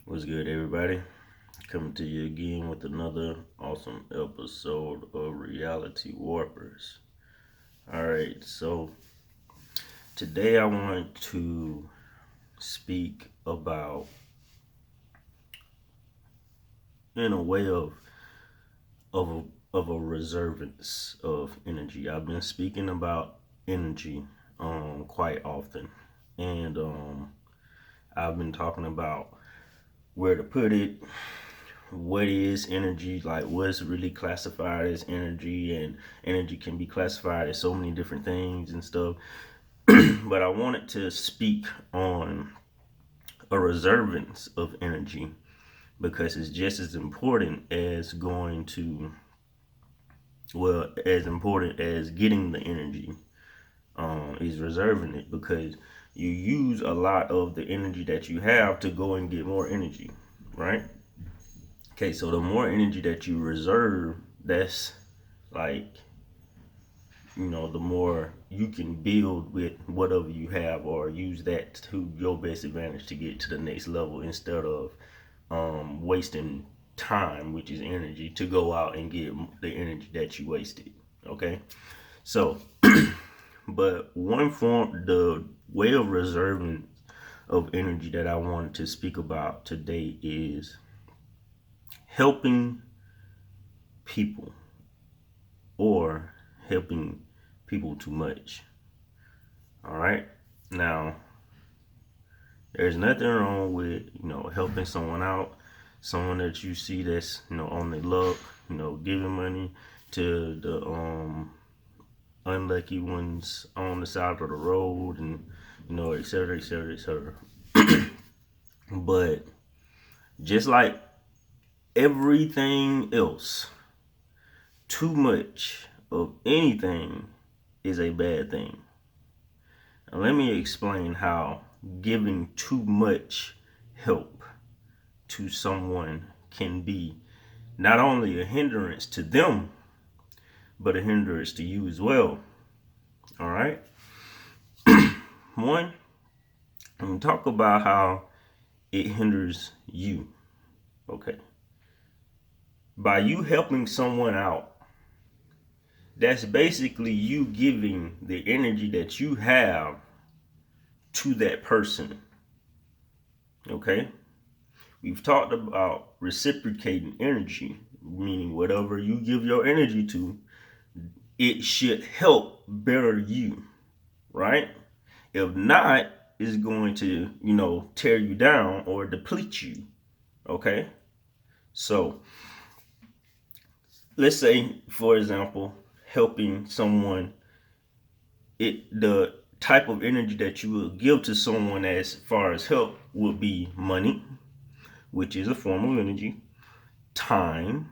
What's good, everybody? Coming to you again with another awesome episode of Reality Warpers. All right, so today I want to speak about, in a way of a reservance of energy. I've been speaking about energy quite often, and I've been talking about where to put it, what is energy, like what's really classified as energy, and energy can be classified as so many different things and stuff. But I wanted to speak on a reservance of energy because it's just as important as going to, well, as important as getting the energy, is reserving it, because you use a lot of the energy that you have to go and get more energy, right? Okay, so the more energy that you reserve, that's like, the more you can build with whatever you have, or use that to your best advantage to get to the next level, instead of wasting time, which is energy, to go out and get the energy that you wasted. Okay, so, but the way of reserving of energy that I wanted to speak about today is helping people, or helping people too much. All right. Now, there's nothing wrong with, helping someone out, someone that you see that's, on the luck, giving money to the unlucky ones on the side of the road, and et cetera, et cetera, et cetera. But just like everything else, too much of anything is a bad thing. Now, let me explain how giving too much help to someone can be not only a hindrance to them, but a hindrance to you as well. All right. One, I'm going to talk about how it hinders you. Okay. By you helping someone out, that's basically you giving the energy that you have to that person. Okay. We've talked about reciprocating energy, meaning whatever you give your energy to, it should help better you, right? If not, it's going to, tear you down or deplete you. Okay? So, let's say, for example, helping someone, the type of energy that you will give to someone as far as help would be money, which is a form of energy, time,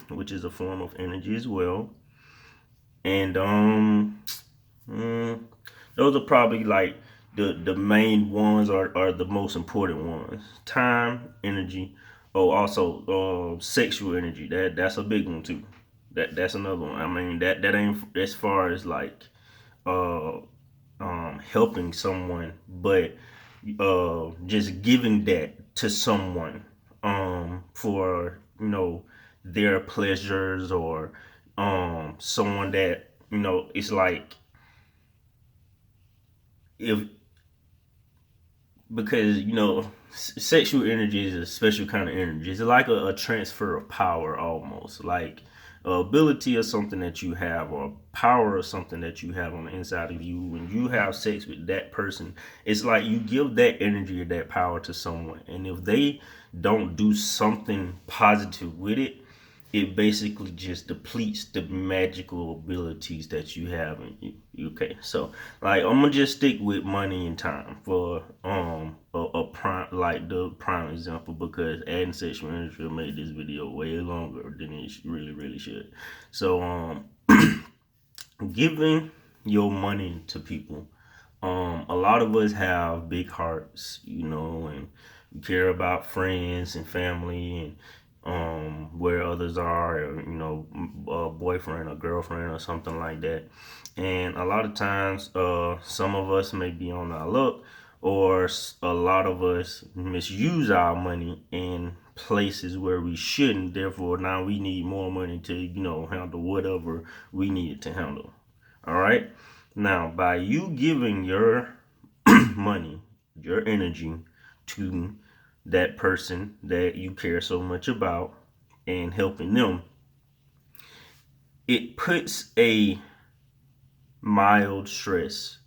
which is a form of energy as well, and mm, those are probably like the main ones, are the most important ones. Time, energy. Oh, also sexual energy. That's a big one too. That's another one. I mean, that ain't as far as like uh helping someone, but just giving that to someone for their pleasures, or someone that it's like, if because sexual energy is a special kind of energy. It's like a transfer of power, almost like ability or something that you have, or power or something that you have on the inside of you. When you have sex with that person, it's like you give that energy or that power to someone, and if they don't do something positive with it, it basically just depletes the magical abilities that you have in you. Okay, so like I'm gonna just stick with money and time for a prime, like the prime example, because adding sexual energy will make this video way longer than it really should. So giving your money to people, a lot of us have big hearts, and we care about friends and family, and where others are, or, a boyfriend or girlfriend or something like that. And a lot of times, some of us may be on our luck, or a lot of us misuse our money in places where we shouldn't. Therefore, now we need more money to, handle whatever we needed to handle. All right. Now, by you giving your money, your energy to that person that you care so much about and helping them, it puts a mild stress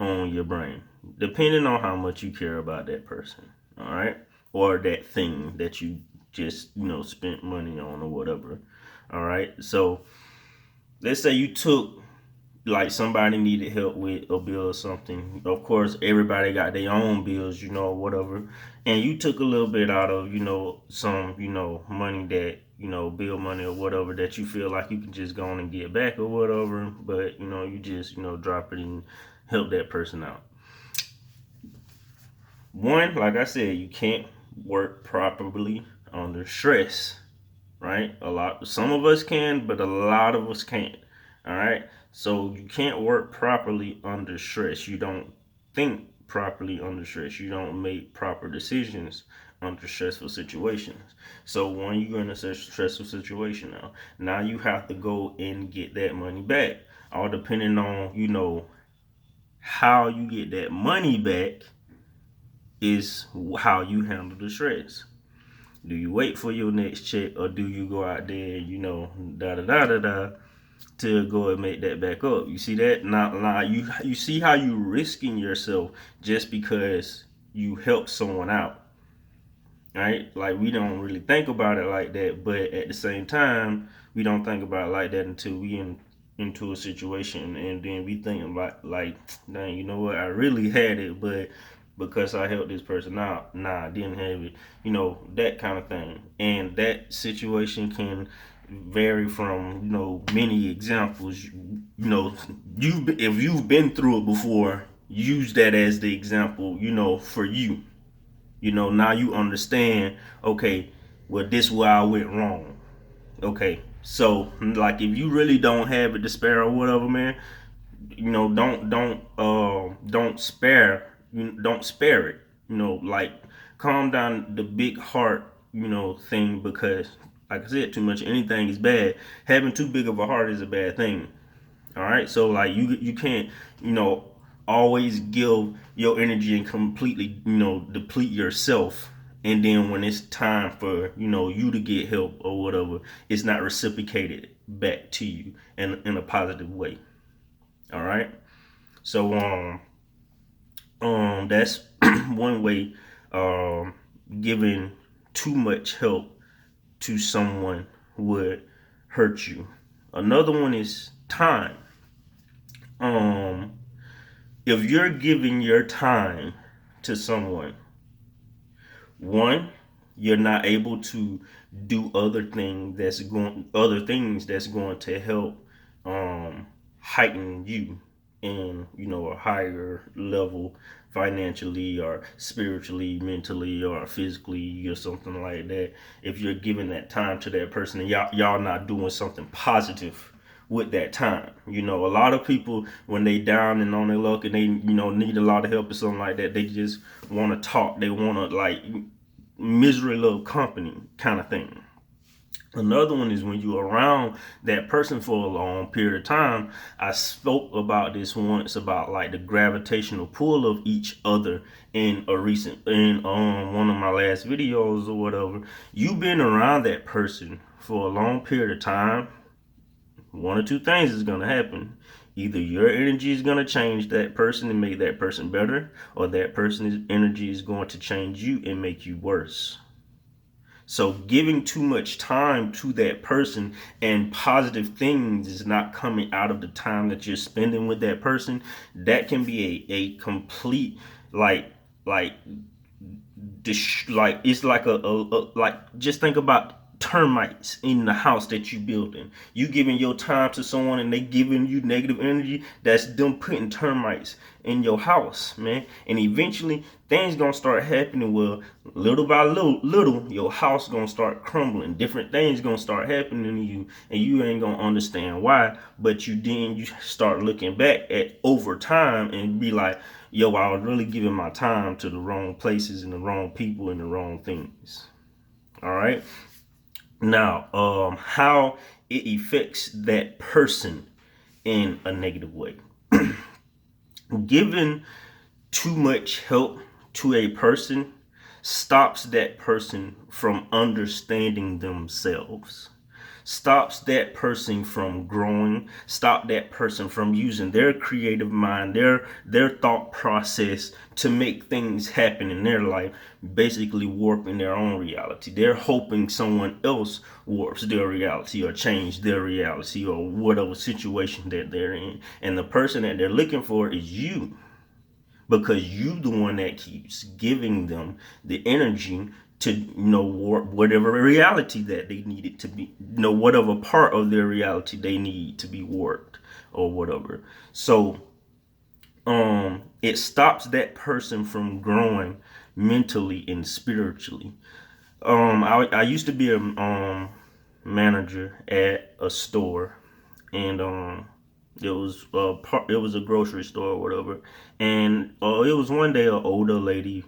on your brain, depending on how much you care about that person. All right. Or that thing that you just, spent money on or whatever. All right. So let's say you took, like, somebody needed help with a bill or something. Of course, everybody got their own bills, whatever. And you took a little bit out of, some, money that, bill money or whatever that you feel like you can just go on and get back or whatever. But, you just, drop it and help that person out. One, like I said, you can't work properly under stress, right? Some of us can, but a lot of us can't. All right. So you can't work properly under stress. You don't think properly under stress. You don't make proper decisions under stressful situations. So when you're in a stressful situation now you have to go and get that money back. All depending on, how you get that money back is how you handle the stress. Do you wait for your next check, or do you go out there, da da da da da, to go and make that back up? You see that? Now you see how you risking yourself just because you help someone out, right? Like, we don't really think about it like that, but at the same time, we don't think about it like that until we into a situation, and then we think about, like, dang, you know what? I really had it, but because I helped this person out, I didn't have it. That kind of thing. And that situation can vary from, many examples. If you've been through it before, use that as the example, for you. Now you understand, okay, well, this is where I went wrong. Okay, so, like, if you really don't have it to spare or whatever, man, don't spare, don't spare it. Like, calm down the big heart, thing, because, like I said, too much anything is bad. Having too big of a heart is a bad thing. All right, so, like, you can't, always give your energy and completely, deplete yourself, and then when it's time for, you to get help or whatever, it's not reciprocated back to you in a positive way. All right. So that's one way. Giving too much help to someone would hurt you. Another one is time. If you're giving your time to someone, one, you're not able to do other things that's going to help heighten you in, a higher level, financially or spiritually, mentally or physically or something like that. If you're giving that time to that person and y'all not doing something positive with that time. A lot of people, when they down and on their luck and they, need a lot of help or something like that, they just want to talk. They want to, like, misery love company kind of thing. Another one is when you're around that person for a long period of time. I spoke about this once, about, like, the gravitational pull of each other in one of my last videos or whatever. You've been around that person for a long period of time. One or two things is going to happen. Either your energy is going to change that person and make that person better, or that person's energy is going to change you and make you worse. So giving too much time to that person and positive things is not coming out of the time that you're spending with that person, that can be a complete, like it's like like, just think about termites in the house that you building. You giving your time to someone and they giving you negative energy, that's them putting termites in your house, man. And eventually things gonna start happening where little by little your house gonna start crumbling. Different things gonna start happening to you and you ain't gonna understand why. But you start looking back at over time and be like, yo, I was really giving my time to the wrong places and the wrong people and the wrong things. All right. Now, how it affects that person in a negative way. Giving too much help to a person stops that person from understanding themselves, stops that person from growing, stop that person from using their creative mind, their thought process to make things happen in their life, basically warping their own reality. They're hoping someone else warps their reality or change their reality or whatever situation that they're in. And the person that they're looking for is you, because you the one that keeps giving them the energy to warp whatever reality that they need it to be, whatever part of their reality they need to be warped or whatever. So it stops that person from growing mentally and spiritually. I used to be a manager at a store, and it was a grocery store or whatever, and it was one day an older lady,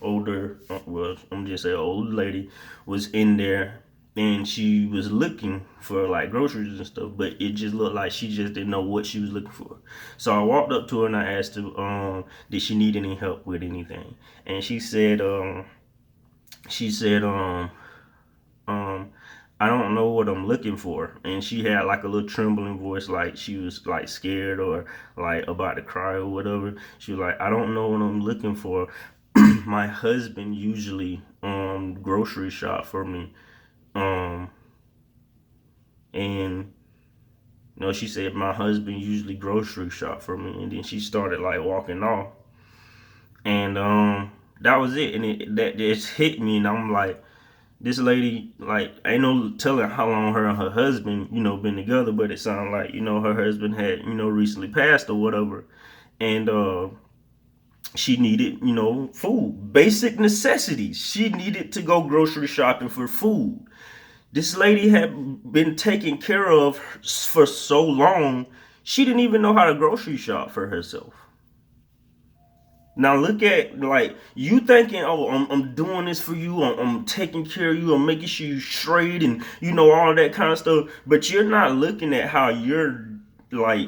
well, I'm just say an old lady was in there, and she was looking for like groceries and stuff, but it just looked like she just didn't know what she was looking for. So I walked up to her and I asked her, did she need any help with anything? And she said, um, I don't know what I'm looking for. And she had like a little trembling voice, like she was like scared or like about to cry or whatever. She was like, I don't know what I'm looking for. My husband usually grocery shop for me. Um and she said my husband usually grocery shop for me, and then she started like walking off. And that was it. And that just hit me, and I'm like, this lady, like, ain't no telling how long her and her husband, been together, but it sounded like, her husband had, recently passed or whatever. And she needed, food, basic necessities. She needed to go grocery shopping for food. This lady had been taken care of for so long, she didn't even know how to grocery shop for herself. Now look at, like, you thinking, oh, I'm doing this for you, I'm taking care of you, I'm making sure you straight and all that kind of stuff, but you're not looking at how you're like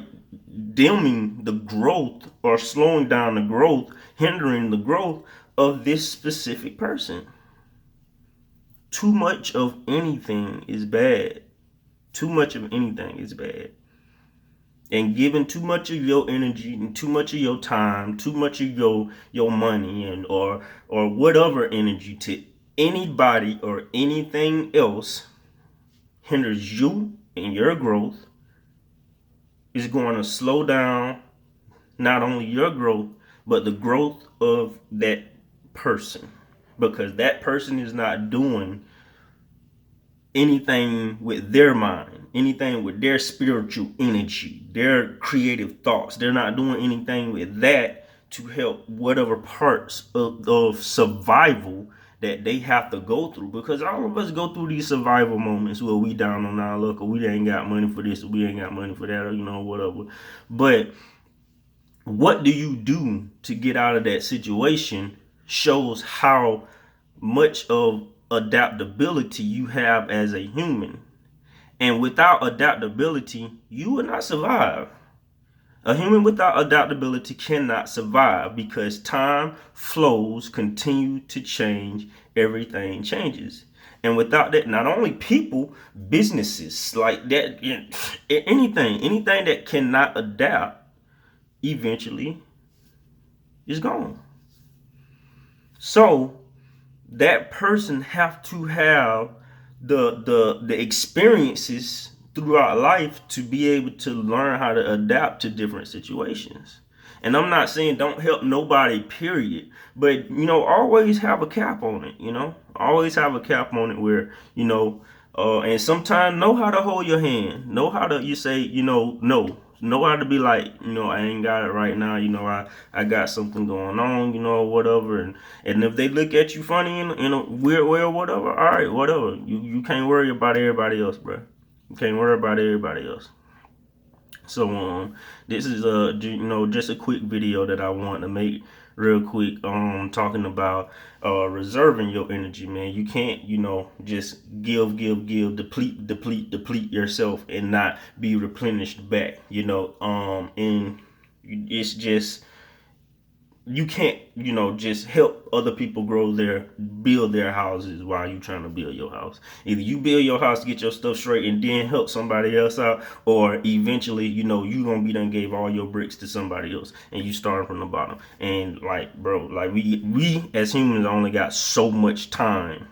dimming the growth or slowing down the growth, hindering the growth of this specific person. Too much of anything is bad. Too much of anything is bad. And giving too much of your energy and too much of your time, too much of your money and or whatever energy to anybody or anything else hinders you in your growth, is going to slow down not only your growth but the growth of that person, because that person is not doing anything with their mind, anything with their spiritual energy, their creative thoughts. They're not doing anything with that to help whatever parts of survival that they have to go through. Because all of us go through these survival moments where we down on our luck, or we ain't got money for this, or we ain't got money for that, or whatever. But what do you do to get out of that situation shows how much of adaptability you have as a human. And without adaptability, you will not survive. A human without adaptability cannot survive, because time flows, continue to change, everything changes. And without that, not only people, businesses, like that, anything that cannot adapt eventually is gone. So that person have to have the experiences throughout life to be able to learn how to adapt to different situations. And I'm not saying don't help nobody, period, but always have a cap on it. Always have a cap on it where And sometimes know how to hold your hand. Know how to you say, no. Know how to be like, I ain't got it right now. I got something going on, whatever. And if they look at you funny in a weird way or whatever, all right, whatever. You can't worry about everybody else, bro. You can't worry about everybody else. So this is just a quick video that I want to make real quick talking about reserving your energy, man. You can't, just give, deplete yourself and not be replenished back, and it's just you can't, just help other people build their houses while you trying to build your house. Either you build your house, get your stuff straight, and then help somebody else out, or eventually, you gonna be done gave all your bricks to somebody else, and you starting from the bottom. And like, bro, like we as humans only got so much time,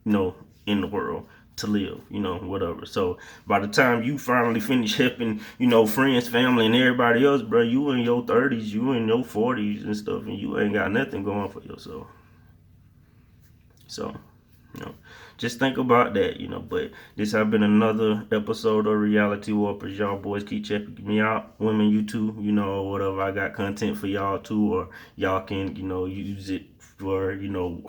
in the world to live, whatever. So by the time you finally finish helping, friends, family, and everybody else, bro, you in your 30s, you in your 40s and stuff, and you ain't got nothing going for yourself. So, you know, just think about that, But this has been another episode of Reality Warpers. Y'all boys keep checking me out. Women, you too, or whatever. I got content for y'all too, or y'all can, use it for,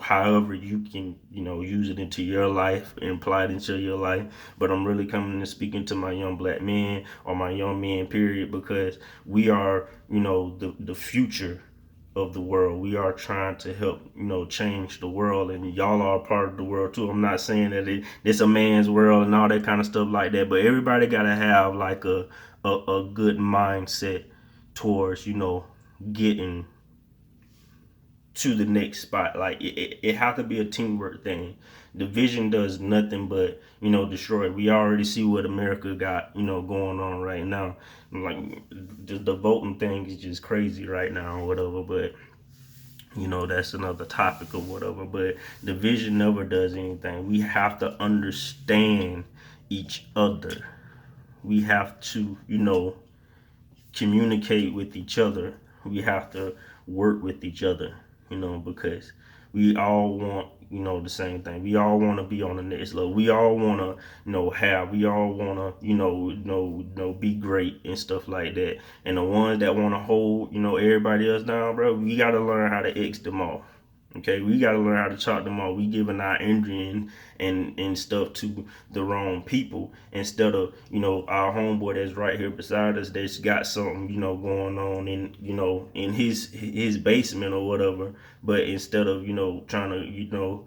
however you can, use it into your life and apply it into your life. But I'm really coming and speaking to my young black men or my young men, period, because we are, the future of the world. We are trying to help, change the world, and y'all are a part of the world too. I'm not saying that it's a man's world and all that kind of stuff like that, but everybody gotta have like a good mindset towards, getting to the next spot. Like it have to be a teamwork thing. Division does nothing but destroy. We already see what America got going on right now. Like the voting thing is just crazy right now or whatever. But that's another topic or whatever. But division never does anything. We have to understand each other. We have to communicate with each other. We have to work with each other, because we all want, the same thing. We all want to be on the next level. We all want to, we all want to, be great and stuff like that. And the ones that want to hold, everybody else down, bro, we got to learn how to X them off. Okay, we got to learn how to chop them off. We giving our energy and stuff to the wrong people instead of our homeboy that's right here beside us that's got something going on in his basement or whatever. But instead of trying to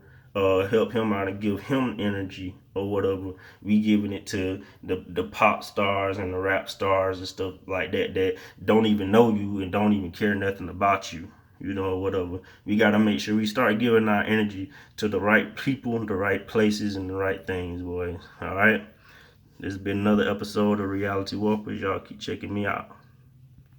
help him out and give him energy or whatever, we giving it to the pop stars and the rap stars and stuff like that don't even know you and don't even care nothing about you. Whatever. We got to make sure we start giving our energy to the right people, the right places, and the right things, boys. All right? This has been another episode of Reality Warpers. Y'all keep checking me out.